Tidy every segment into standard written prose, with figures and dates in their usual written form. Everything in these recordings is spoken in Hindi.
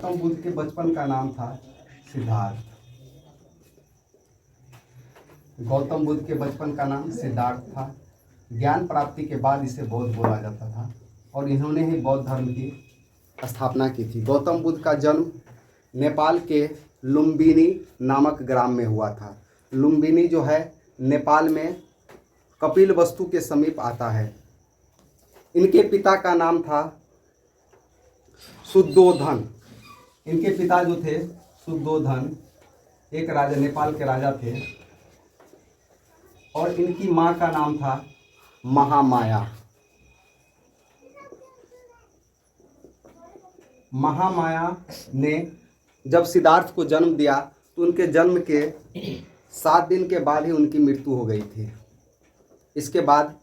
गौतम बुद्ध के बचपन का नाम था सिद्धार्थ। गौतम बुद्ध के बचपन का नाम सिद्धार्थ था। ज्ञान प्राप्ति के बाद इसे बौद्ध बोला जाता था और इन्होंने ही बौद्ध धर्म की स्थापना की थी। गौतम बुद्ध का जन्म नेपाल के लुम्बिनी नामक ग्राम में हुआ था। लुम्बिनी जो है नेपाल में कपिलवस्तु के समीप आता है। इनके पिता का नाम था शुद्धोधन। इनके पिता जो थे शुद्धोधन एक राजा, नेपाल के राजा थे और इनकी माँ का नाम था महामाया। महामाया ने जब सिद्धार्थ को जन्म दिया तो उनके जन्म के 7 दिन के बाद ही उनकी मृत्यु हो गई थी। इसके बाद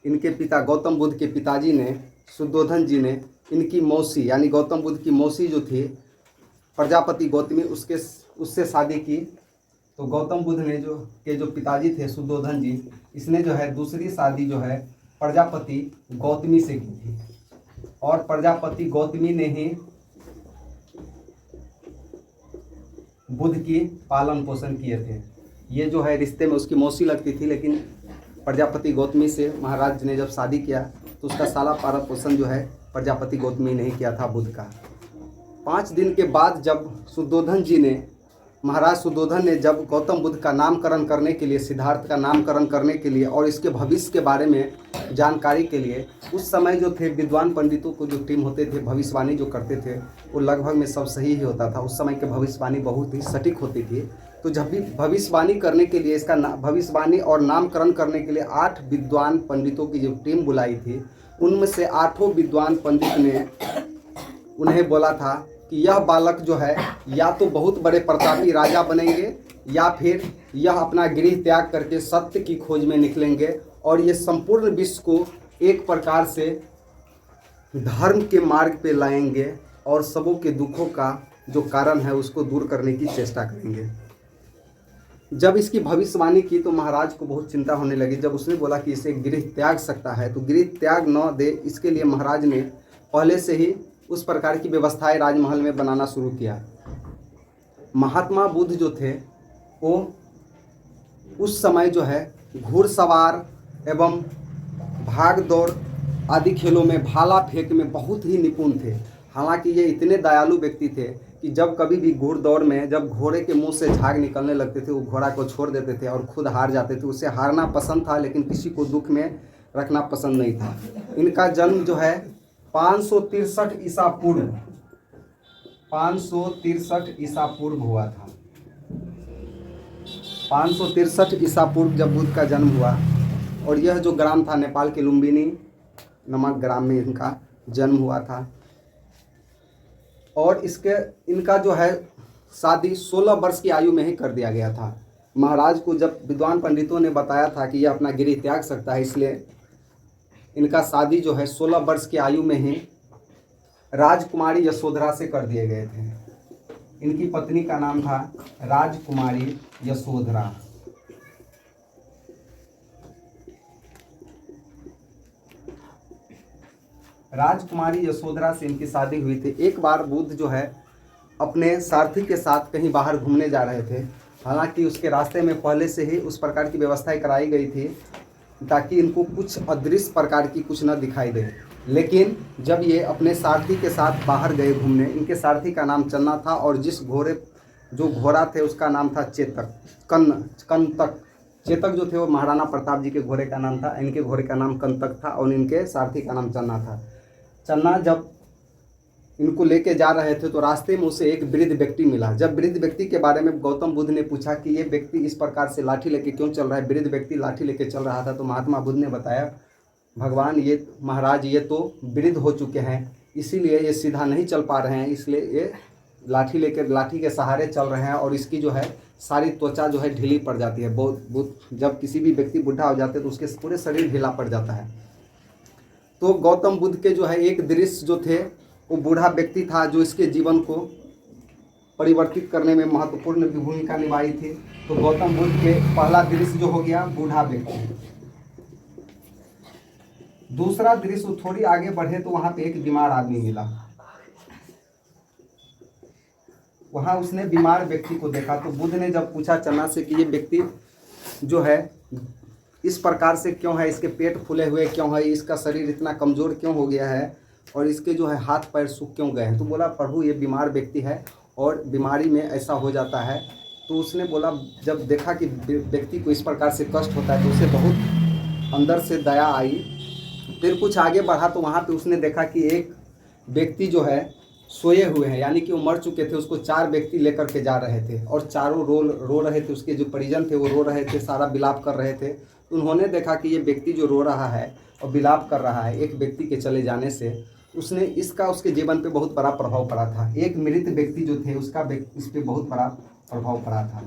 इनके पिता गौतम बुद्ध के पिताजी ने, शुद्धोधन जी ने, इनकी मौसी यानी गौतम बुद्ध की मौसी जो थी प्रजापति गौतमी उससे शादी की। तो गौतम बुद्ध ने जो पिताजी थे शुद्धोधन जी, इसने जो है दूसरी शादी जो है प्रजापति गौतमी से की थी और प्रजापति गौतमी ने ही बुद्ध की पालन पोषण किए थे। ये जो है रिश्ते में उसकी मौसी लगती थी, लेकिन प्रजापति गौतमी से महाराज ने जब शादी किया तो उसका सारा पालन पोषण जो है प्रजापति गौतमी ने ही किया था बुद्ध का। 5 दिन के बाद जब शुद्धोधन जी ने, महाराज शुद्धोधन ने जब गौतम बुद्ध का नामकरण करने के लिए, सिद्धार्थ का नामकरण करने के लिए और इसके भविष्य के बारे में जानकारी के लिए, उस समय जो थे विद्वान पंडितों को जो टीम होते थे, भविष्यवाणी जो करते थे वो लगभग में सब सही ही होता था। उस समय के भविष्यवाणी बहुत ही सटीक होती थी। तो जब भी भविष्यवाणी करने के लिए, इसका भविष्यवाणी और नामकरण करने के लिए 8 विद्वान पंडितों की जो टीम बुलाई थी, उनमें से 8 विद्वान पंडित ने उन्हें बोला था कि यह बालक जो है या तो बहुत बड़े प्रतापी राजा बनेंगे या फिर यह अपना गृह त्याग करके सत्य की खोज में निकलेंगे और ये संपूर्ण विश्व को एक प्रकार से धर्म के मार्ग पे लाएंगे और सबों के दुखों का जो कारण है उसको दूर करने की चेष्टा करेंगे। जब इसकी भविष्यवाणी की तो महाराज को बहुत चिंता होने लगी। जब उसने बोला कि इसे गृह त्याग सकता है तो गृह त्याग न दे, इसके लिए महाराज ने पहले से ही उस प्रकार की व्यवस्थाएं राजमहल में बनाना शुरू किया। महात्मा बुद्ध जो थे वो उस समय जो है घुड़सवार एवं भाग दौड़ आदि खेलों में, भाला फेंक में बहुत ही निपुण थे। हालांकि ये इतने दयालु व्यक्ति थे कि जब कभी भी घुड़दौड़ में जब घोड़े के मुंह से झाग निकलने लगते थे वो घोड़ा को छोड़ देते थे और खुद हार जाते थे। उसे हारना पसंद था लेकिन किसी को दुख में रखना पसंद नहीं था। इनका जन्म जो है 563 ईसा पूर्व 563 ईसा पूर्व हुआ था। 563 ईसा पूर्व जब बुद्ध का जन्म हुआ और यह जो ग्राम था नेपाल के लुम्बिनी नामक ग्राम में इनका जन्म हुआ था। और इनका जो है शादी 16 वर्ष की आयु में ही कर दिया गया था। महाराज को जब विद्वान पंडितों ने बताया था कि यह अपना गृह त्याग सकता है, इसलिए इनका शादी जो है 16 वर्ष की आयु में ही राजकुमारी यशोधरा से कर दिए गए थे। इनकी पत्नी का नाम था राजकुमारी यशोधरा। राजकुमारी यशोधरा से इनकी शादी हुई थी। एक बार बुद्ध जो है अपने सारथी के साथ कहीं बाहर घूमने जा रहे थे। हालांकि उसके रास्ते में पहले से ही उस प्रकार की व्यवस्थाएं कराई गई थी ताकि इनको कुछ अदृश्य प्रकार की कुछ न दिखाई दे। लेकिन जब ये अपने सारथी के साथ बाहर गए घूमने, इनके सारथी का नाम चन्ना था और जो घोड़ा थे उसका नाम था चेतक, कंतक। चेतक जो थे वो महाराणा प्रताप जी के घोड़े का नाम था, इनके घोड़े का नाम कंतक था और इनके सारथी का नाम चन्ना था। चन्ना जब इनको लेके जा रहे थे तो रास्ते में उसे एक वृद्ध व्यक्ति मिला। जब वृद्ध व्यक्ति के बारे में गौतम बुद्ध ने पूछा कि ये व्यक्ति इस प्रकार से लाठी लेके क्यों चल रहा है, वृद्ध व्यक्ति लाठी लेके चल रहा था, तो महात्मा बुद्ध ने बताया, भगवान ये महाराज ये तो वृद्ध हो चुके हैं, इसीलिए ये सीधा नहीं चल पा रहे हैं, इसलिए ये लाठी के सहारे चल रहे हैं और इसकी जो है सारी त्वचा जो है ढीली पड़ जाती है। बहुत जब किसी भी व्यक्ति बूढ़ा हो जाते हैं तो उसके पूरे शरीर ढीला पड़ जाता है। तो गौतम बुद्ध के जो है एक दृश्य जो थे वो बूढ़ा व्यक्ति था जो इसके जीवन को परिवर्तित करने में महत्वपूर्ण भूमिका निभाई थी। तो गौतम बुद्ध के पहला दृश्य जो हो गया बूढ़ा व्यक्ति। दूसरा दृश्य थोड़ी आगे बढ़े तो वहां पे एक बीमार आदमी मिला। वहाँ उसने बीमार व्यक्ति को देखा। तो बुद्ध ने जब पूछा चना से कि ये व्यक्ति जो है इस प्रकार से क्यों है, इसके पेट फूले हुए क्यों है, इसका शरीर इतना कमज़ोर क्यों हो गया है और इसके जो है हाथ पैर सूख क्यों गए हैं। तो बोला प्रभु ये बीमार व्यक्ति है और बीमारी में ऐसा हो जाता है। तो उसने बोला, जब देखा कि व्यक्ति को इस प्रकार से कष्ट होता है तो उसे बहुत अंदर से दया आई। फिर कुछ आगे बढ़ा तो वहाँ पे उसने देखा कि एक व्यक्ति जो है सोए हुए हैं, यानी कि वो मर चुके थे। उसको 4 व्यक्ति लेकर के जा रहे थे और चारों रो रहे थे। उसके जो परिजन थे वो रो रहे थे, सारा विलाप कर रहे थे। तो उन्होंने देखा कि ये व्यक्ति जो रो रहा है और विलाप कर रहा है एक व्यक्ति के चले जाने से, उसने इसका उसके जीवन पे बहुत बड़ा प्रभाव पड़ा था। एक मृत व्यक्ति जो थे उसका इस पर बहुत बड़ा प्रभाव पड़ा था।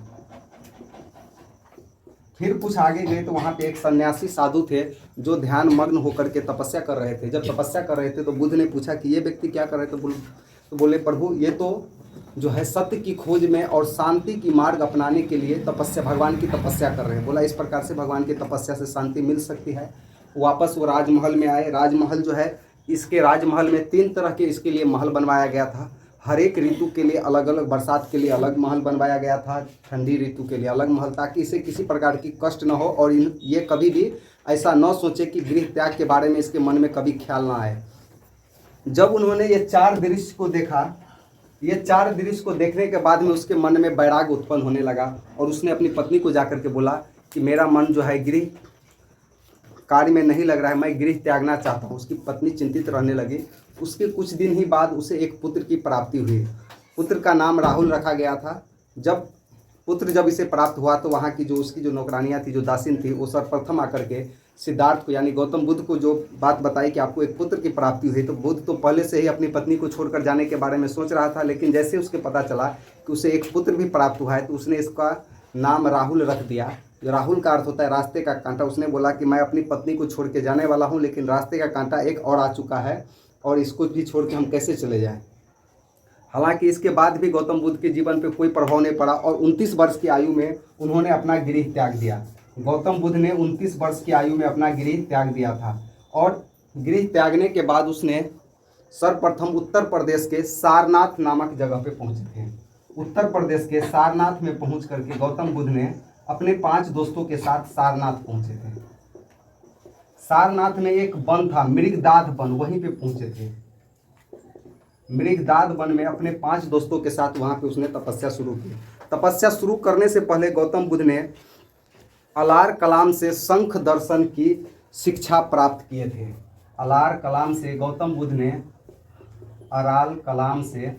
फिर कुछ आगे गए तो वहाँ पे एक सन्यासी साधु थे जो ध्यान मग्न होकर के तपस्या कर रहे थे। जब तपस्या कर रहे थे तो बुद्ध ने पूछा कि ये व्यक्ति क्या कर रहे थे। तो बोले प्रभु ये तो जो है सत्य की खोज में और शांति की मार्ग अपनाने के लिए तपस्या, भगवान की तपस्या कर रहे हैं। बोला इस प्रकार से भगवान की तपस्या से शांति मिल सकती है। वापस वो राजमहल में आए। राजमहल जो है, इसके राजमहल में 3 तरह के इसके लिए महल बनवाया गया था। हर एक ऋतु के लिए अलग अलग, बरसात के लिए अलग महल बनवाया गया था, ठंडी ऋतु के लिए अलग महल, ताकि इसे किसी प्रकार की कष्ट न हो और ये कभी भी ऐसा न सोचे कि गृह त्याग के बारे में इसके मन में कभी ख्याल ना आए। जब उन्होंने ये 4 दृश्य को देखा, ये 4 दृश्य को देखने के बाद में उसके मन में वैराग्य उत्पन्न होने लगा और उसने अपनी पत्नी को जाकर के बोला कि मेरा मन जो है गृह कार्य में नहीं लग रहा है, मैं गृह त्यागना चाहता हूँ। उसकी पत्नी चिंतित रहने लगी। उसके कुछ दिन ही बाद उसे एक पुत्र की प्राप्ति हुई। पुत्र का नाम राहुल रखा गया था। जब इसे प्राप्त हुआ तो वहाँ की जो उसकी जो नौकरानियाँ थी, जो दासिन थी, वो सर्वप्रथम आकर के सिद्धार्थ को यानी गौतम बुद्ध को जो बात बताई कि आपको एक पुत्र की प्राप्ति हुई। तो बुद्ध तो पहले से ही अपनी पत्नी को छोड़कर जाने के बारे में सोच रहा था, लेकिन जैसे उसके पता चला कि उसे एक पुत्र भी प्राप्त हुआ है तो उसने इसका नाम राहुल रख दिया। राहुल का अर्थ होता है रास्ते का कांटा। उसने बोला कि मैं अपनी पत्नी को छोड़ के जाने वाला हूँ, लेकिन रास्ते का कांटा एक और आ चुका है और इसको भी छोड़ के हम कैसे चले जाएं। हालांकि इसके बाद भी गौतम बुद्ध के जीवन पे कोई प्रभाव नहीं पड़ा और 29 वर्ष की आयु में उन्होंने अपना गृह त्याग दिया। गौतम बुद्ध ने 29 वर्ष की आयु में अपना गृह त्याग दिया था और गृह त्यागने के बाद उसने सर्वप्रथम उत्तर प्रदेश के सारनाथ नामक जगह पे पहुंचे थे। उत्तर प्रदेश के सारनाथ में पहुंच करके गौतम बुद्ध ने अपने 5 दोस्तों के साथ सारनाथ पहुंचे थे। सारनाथ में एक वन था, मृगदाध वन, वहीं पे पहुंचे थे। मृगदाध वन में अपने 5 दोस्तों के साथ वहां पे उसने तपस्या शुरू की। तपस्या शुरू करने से पहले गौतम बुद्ध ने अलार कलाम से शंख दर्शन की शिक्षा प्राप्त किए थे। अलार कलाम से गौतम बुद्ध ने अराल कलाम से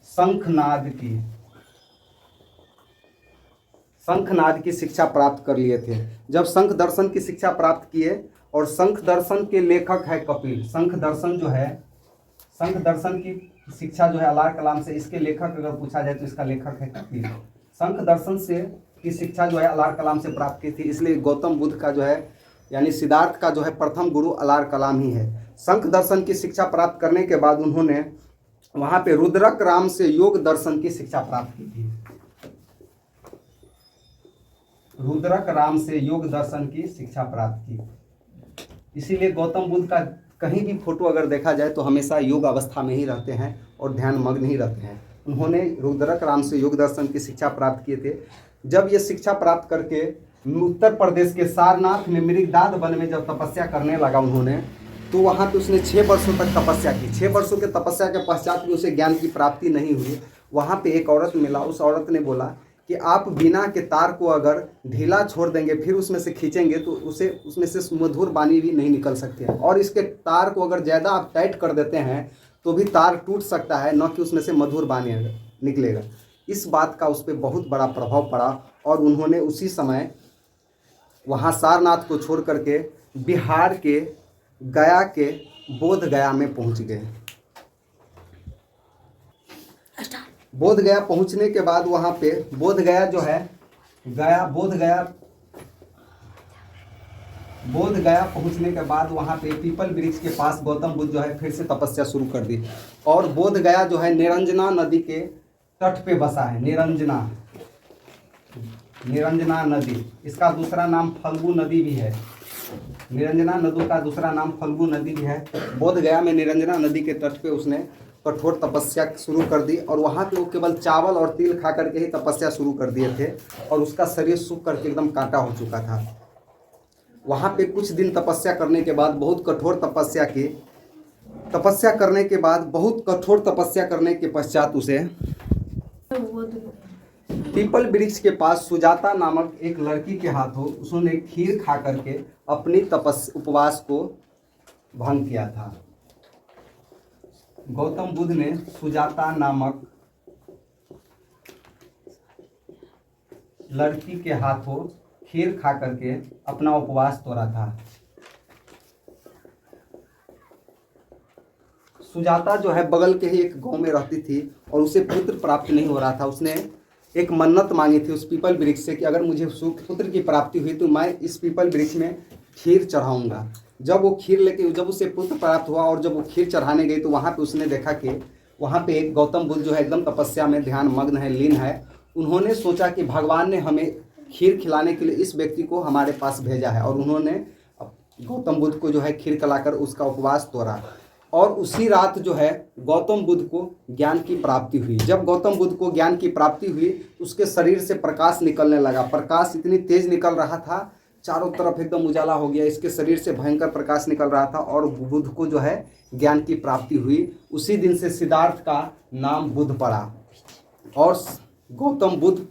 शंखनाद की शिक्षा प्राप्त कर लिए थे। जब शंख दर्शन की शिक्षा प्राप्त किए, और शंख दर्शन के लेखक है कपिल। शंख दर्शन की शिक्षा जो है अलार कलाम से, इसके लेखक अगर पूछा जाए तो इसका लेखक है कपिल। शंख दर्शन से की शिक्षा जो है अलार कलाम से प्राप्त की थी, इसलिए गौतम बुद्ध का जो है यानी सिद्धार्थ का जो है प्रथम गुरु अलार कलाम ही है। शंख दर्शन की शिक्षा प्राप्त करने के बाद उन्होंने वहाँ पे रुद्रक राम से योग दर्शन की शिक्षा प्राप्त की थी। रुद्रक राम से योग दर्शन की शिक्षा प्राप्त की। इसीलिए गौतम बुद्ध का कहीं भी फोटो अगर देखा जाए तो हमेशा योग अवस्था में ही रहते हैं और ध्यान मग्न ही रहते हैं। उन्होंने रुद्रक राम से योग दर्शन की शिक्षा प्राप्त किए थे। जब ये शिक्षा प्राप्त करके उत्तर प्रदेश के सारनाथ में मृगदाध वन में जब तपस्या करने लगा उन्होंने, तो वहाँ पे उसने 6 वर्षों तक तपस्या की। 6 वर्षों के तपस्या के पश्चात भी उसे ज्ञान की प्राप्ति नहीं हुई। वहाँ पे एक औरत मिला। उस औरत ने बोला कि आप बिना के तार को अगर ढीला छोड़ देंगे फिर उसमें से खींचेंगे तो उसमें से मधुर वाणी भी नहीं निकल सकती है, और इसके तार को अगर ज़्यादा आप टाइट कर देते हैं तो भी तार टूट सकता है, न कि उसमें से मधुर वाणी निकलेगा। इस बात का उस पर बहुत बड़ा प्रभाव पड़ा और उन्होंने उसी समय वहाँ सारनाथ को छोड़ करके बिहार के गया के बोध गया में पहुँच गए। बोध गया पहुंचने के बाद वहाँ पे बोध गया जो है बोध गया पहुंचने के बाद वहाँ पे पीपल वृक्ष के पास गौतम बुद्ध जो है फिर से तपस्या शुरू कर दी। और बोध गया जो है निरंजना नदी के तट पे बसा है। निरंजना नदी, इसका दूसरा नाम फल्गु नदी भी है। निरंजना नदी का दूसरा नाम फल्गु नदी भी है। बोध गया में निरंजना नदी के तट पे उसने कठोर तपस्या शुरू कर दी और वहाँ पे वो केवल चावल और तिल खा करके ही तपस्या शुरू कर दिए थे और उसका शरीर सूख करके एकदम कांटा हो चुका था। वहाँ पे कुछ दिन तपस्या करने के बाद, बहुत कठोर तपस्या की, तपस्या करने के बाद, बहुत कठोर तपस्या करने के पश्चात उसे पीपल वृक्ष के पास सुजाता नामक एक लड़की के हाथों उसने खीर खा करके अपनी उपवास को भंग किया था। गौतम बुद्ध ने सुजाता नामक लड़की के हाथों खीर खा करके अपना उपवास तोड़ा था। सुजाता जो है बगल के ही एक गांव में रहती थी और उसे पुत्र प्राप्त नहीं हो रहा था। उसने एक मन्नत मांगी थी उस पीपल वृक्ष से कि अगर मुझे पुत्र की प्राप्ति हुई तो मैं इस पीपल वृक्ष में खीर चढ़ाऊंगा। जब उसे पुत्र प्राप्त हुआ और जब वो खीर चढ़ाने गई तो वहाँ पे उसने देखा कि वहाँ पे एक गौतम बुद्ध जो है एकदम तपस्या में ध्यान मग्न है, लीन है। उन्होंने सोचा कि भगवान ने हमें खीर खिलाने के लिए इस व्यक्ति को हमारे पास भेजा है और उन्होंने गौतम बुद्ध को जो है खीर खिलाकर उसका उपवास तोड़ा। और उसी रात जो है गौतम बुद्ध को ज्ञान की प्राप्ति हुई। जब गौतम बुद्ध को ज्ञान की प्राप्ति हुई उसके शरीर से प्रकाश निकलने लगा। प्रकाश इतनी तेज निकल रहा था, चारों तरफ एकदम उजाला हो गया। इसके शरीर से भयंकर प्रकाश निकल रहा था और बुद्ध को जो है ज्ञान की प्राप्ति हुई। उसी दिन से सिद्धार्थ का नाम बुद्ध पड़ा और गौतम बुद्ध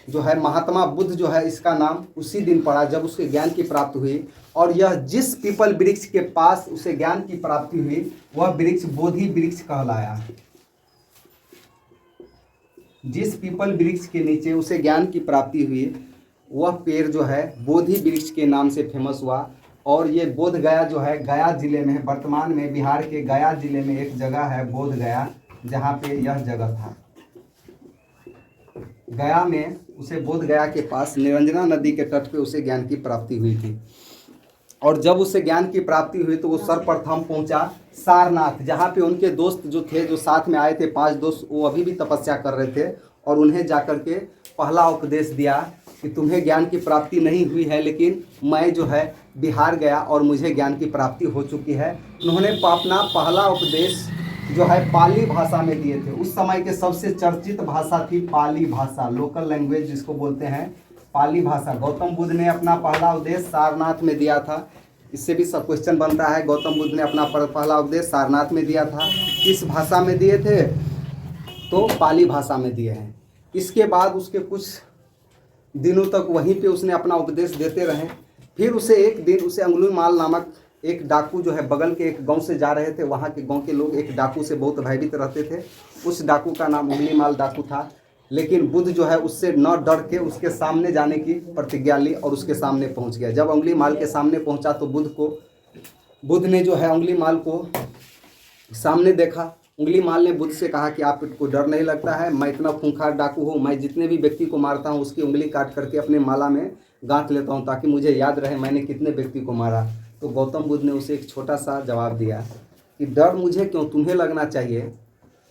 जो है, महात्मा बुद्ध जो है, इसका नाम उसी दिन पड़ा जब उसके ज्ञान की प्राप्ति हुई। और यह जिस पीपल वृक्ष के पास उसे ज्ञान की प्राप्ति हुई वह वृक्ष बोधि वृक्ष कहलाया। जिस पीपल वृक्ष के नीचे उसे ज्ञान की प्राप्ति हुई वह पेड़ जो है बोधि वृक्ष के नाम से फेमस हुआ। और ये बोध गया जो है गया जिले में है। वर्तमान में बिहार के गया जिले में एक जगह है बोध गया, जहाँ पे यह जगह था। गया में उसे बोध गया के पास निरंजना नदी के तट पे उसे ज्ञान की प्राप्ति हुई थी। और जब उसे ज्ञान की प्राप्ति हुई तो वो सर्वप्रथम पहुंचा सारनाथ, जहाँ पे उनके दोस्त जो थे, जो साथ में आए थे 5 दोस्त, वो अभी भी तपस्या कर रहे थे। और उन्हें जाकर के पहला उपदेश दिया कि तुम्हें ज्ञान की प्राप्ति नहीं हुई है, लेकिन मैं जो है बिहार गया और मुझे ज्ञान की प्राप्ति हो चुकी है। उन्होंने अपना पहला उपदेश जो है पाली भाषा में दिए थे। उस समय के सबसे चर्चित भाषा थी पाली भाषा, लोकल लैंग्वेज जिसको बोलते हैं पाली भाषा। गौतम बुद्ध ने अपना पहला उपदेश सारनाथ में दिया था। इससे भी सब क्वेश्चन बनता है, गौतम बुद्ध ने अपना पहला उपदेश सारनाथ में दिया था। किस भाषा में दिए थे? तो पाली भाषा में दिए हैं। इसके बाद उसके कुछ दिनों तक वहीं पे उसने अपना उपदेश देते रहे। फिर उसे एक दिन उसे अंगुलीमाल नामक एक डाकू जो है बगल के एक गांव से जा रहे थे। वहाँ के गांव के लोग एक डाकू से बहुत भयभीत रहते थे। उस डाकू का नाम अंगुलीमाल डाकू था। लेकिन बुद्ध जो है उससे न डर के उसके सामने जाने की प्रतिज्ञा ली और उसके सामने पहुंच गया। जब अंगुलीमाल के सामने पहुंचा तो बुद्ध ने जो है अंगुलीमाल को सामने देखा। अंगुलीमाल ने बुद्ध से कहा कि आपको डर नहीं लगता है? मैं इतना खूंखार डाकू हूँ, मैं जितने भी व्यक्ति को मारता हूँ उसकी उंगली काट करके अपने माला में गांठ लेता हूँ ताकि मुझे याद रहे मैंने कितने व्यक्ति को मारा। तो गौतम बुद्ध ने उसे एक छोटा सा जवाब दिया कि डर मुझे क्यों, तुम्हें लगना चाहिए।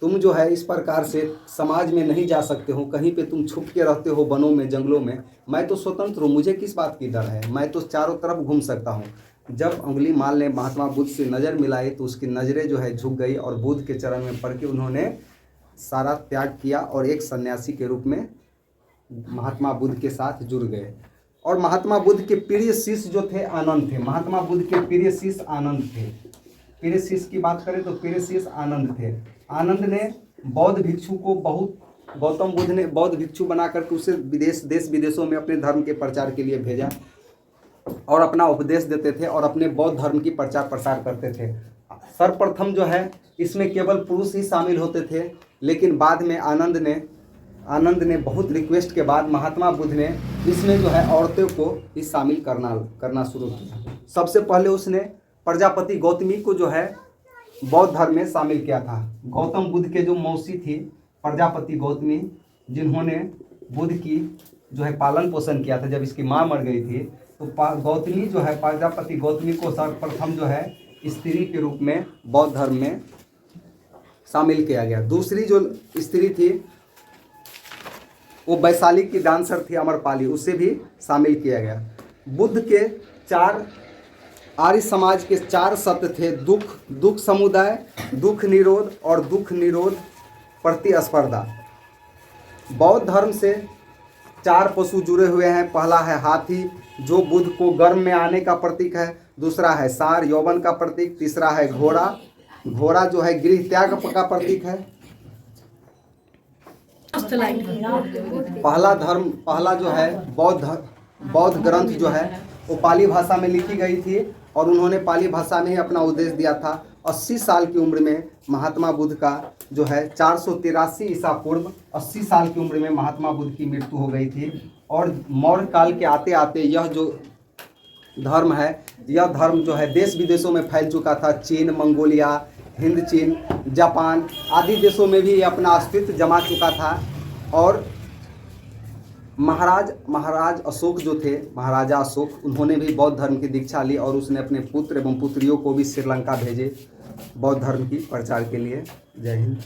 तुम जो है इस प्रकार से समाज में नहीं जा सकते हो, कहीं पे तुम छुप के रहते हो बनों में, जंगलों में। मैं तो स्वतंत्र हूँ, मुझे किस बात की डर है, मैं तो चारों तरफ घूम सकता हूँ। जब अंगुलीमाल ने महात्मा बुद्ध से नज़र मिलाई तो उसकी नज़रें जो है झुक गई और बुद्ध के चरण में पड़ के उन्होंने सारा त्याग किया और एक सन्यासी के रूप में महात्मा बुद्ध के साथ जुड़ गए। और महात्मा बुद्ध के प्रिय शिष्य जो थे आनंद थे। महात्मा बुद्ध के प्रिय शिष्य आनंद थे। प्रिय शिष्य की बात करें तो प्रिय शिष्य आनंद थे। आनंद ने बौद्ध भिक्षु को गौतम बुद्ध ने बौद्ध भिक्षु बना करके उसे देश विदेशों में अपने धर्म के प्रचार के लिए भेजा और अपना उपदेश देते थे और अपने बौद्ध धर्म की प्रचार प्रसार करते थे। सर्वप्रथम जो है इसमें केवल पुरुष ही शामिल होते थे, लेकिन बाद में आनंद ने बहुत रिक्वेस्ट के बाद महात्मा बुद्ध ने इसमें जो है औरतों को ही शामिल करना शुरू किया। सबसे पहले उसने प्रजापति गौतमी को जो है बौद्ध धर्म में शामिल किया था। गौतम बुद्ध के जो मौसी थी प्रजापति गौतमी, जिन्होंने बुद्ध की जो है पालन पोषण किया था। जब इसकी माँ मर गई थी तो गौतमी जो है प्रजापति गौतमी को सर्वप्रथम जो है स्त्री के रूप में बौद्ध धर्म में शामिल किया गया। दूसरी जो स्त्री थी वो वैशाली की डांसर थी अमरपाली, उसे भी शामिल किया गया। बुद्ध के 4 आर्य समाज के 4 सत्य थे: दुख समुदाय, दुख निरोध और दुख निरोध प्रतिस्पर्धा। बौद्ध धर्म से 4 पशु जुड़े हुए हैं। पहला है हाथी, जो बुद्ध को गर्म में आने का प्रतीक है। दूसरा है सार, यौवन का प्रतीक। तीसरा है घोड़ा जो है गृह त्याग का प्रतीक है। पहला जो है बौद्ध ग्रंथ जो है वो पाली भाषा में लिखी गई थी और उन्होंने पाली भाषा में ही अपना उपदेश दिया था। 80 साल की उम्र में महात्मा बुद्ध का जो है 483 ईसा पूर्व 80 साल की उम्र में महात्मा बुद्ध की मृत्यु हो गई थी। और मौर्य काल के आते आते यह जो धर्म है, यह धर्म जो है देश विदेशों में फैल चुका था। चीन, मंगोलिया, हिंद चीन, जापान आदि देशों में भी अपना अस्तित्व जमा चुका था। और महाराज अशोक जो थे, महाराजा अशोक, उन्होंने भी बौद्ध धर्म की दीक्षा ली और उसने अपने पुत्र एवं पुत्रियों को भी श्रीलंका भेजे बौद्ध धर्म की प्रचार के लिए। जय हिंद।